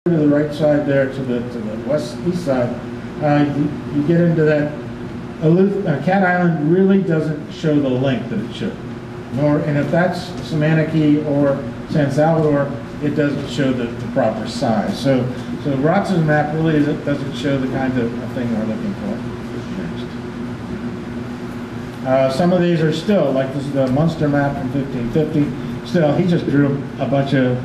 to the right side there, to the east side, you get into that. Cat Island really doesn't show the length that it should. And if that's Samanaki or San Salvador, it doesn't show the proper size. So Rotz's map really doesn't show the kind of thing we're looking for. Next. Some of these are still, like this is the Munster map from 1550. Still, he just drew a bunch of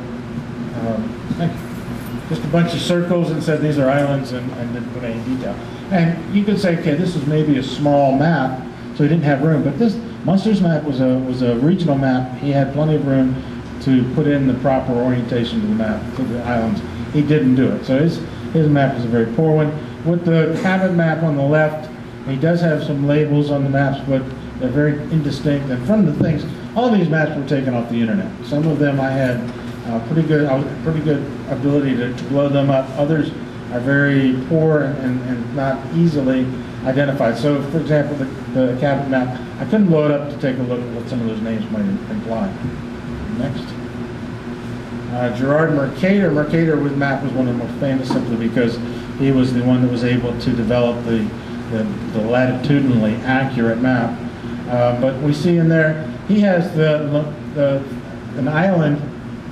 circles and said these are islands and didn't put any detail. And you could say, okay, this is maybe a small map, so he didn't have room. But this Munster's map was a regional map. He had plenty of room to put in the proper orientation to the map, to the islands. He didn't do it. So his map is a very poor one. With the Cabot map on the left, he does have some labels on the maps, but they're very indistinct. And from the things, all these maps were taken off the internet. Some of them I had pretty good ability to blow them up. Others are very poor and not easily identified. So, for example, the Cabot map, I couldn't blow it up to take a look at what some of those names might imply. Next. Gerard Mercator with map was one of the most famous simply because he was the one that was able to develop the latitudinally accurate map. But we see in there, he has an island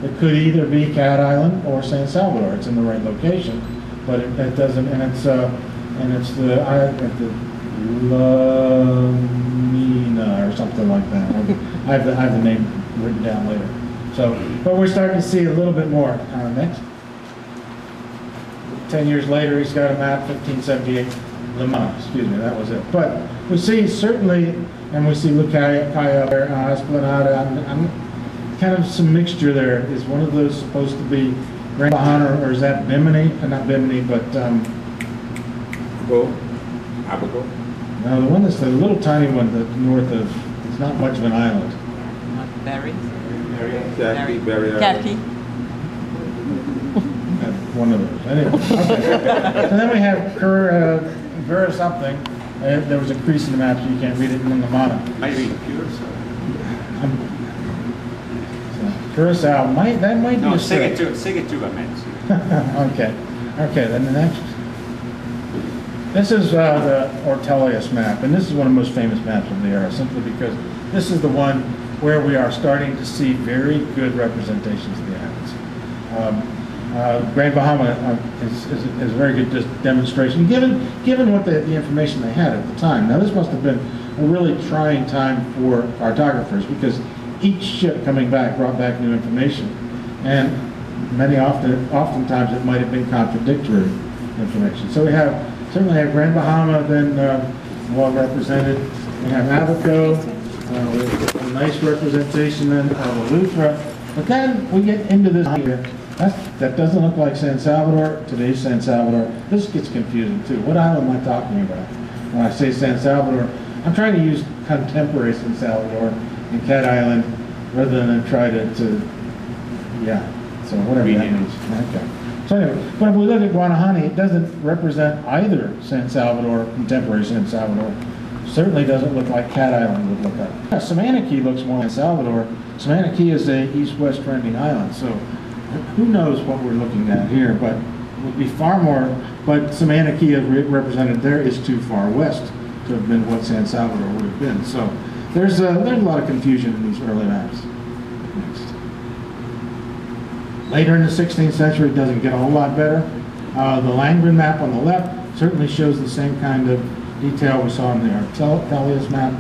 that could either be Cat Island or San Salvador. It's in the right location, but it doesn't, and it's the Lamina or something like that. I have the name written down later. So, but we're starting to see a little bit more. Next. 10 years later, he's got a map, 1578, Lamana, excuse me, that was it. But we see certainly, and we see Lucaya there, Esplanada, kind of some mixture there. Is one of those supposed to be Grand Bahama, or is that Bimini? Not Bimini, but Abaco? No, the one that's the little tiny one that's north of, it's not much of an island. Berry? Berry. One of those. Anyway, okay. So then we have Cura something. There was a crease in the map, so you can't read it in the Lamana. Maybe Curacao. Curacao, that might be a Sigatu, I meant. Okay, then the next. This is the Ortelius map, and this is one of the most famous maps of the era, simply because this is the one where we are starting to see very good representations of the islands. Grand Bahama is a very good demonstration, given what the information they had at the time. Now, this must have been a really trying time for cartographers, because each ship coming back brought back new information, and oftentimes it might have been contradictory information. So we certainly have Grand Bahama, then well represented. We have Abaco, with a nice representation then of Eleuthera. But then we get into this here. That doesn't look like San Salvador. Today's San Salvador. This gets confusing too. What island am I talking about? When I say San Salvador, I'm trying to use contemporary San Salvador and Cat Island rather than try to so whatever that means. Okay. So anyway, but if we look at Guanahani, it doesn't represent either San Salvador, contemporary San Salvador. Certainly doesn't look like Cat Island would look like. Samanaki looks more like Salvador. Samanaki is a east-west trending island, so who knows what we're looking at here, but it would be far more, but Samanaki represented there is too far west to have been what San Salvador would have been. So there's a lot of confusion in these early maps. Next. Later in the 16th century, it doesn't get a whole lot better. The Langren map on the left certainly shows the same kind of detail we saw in the Ortelius map.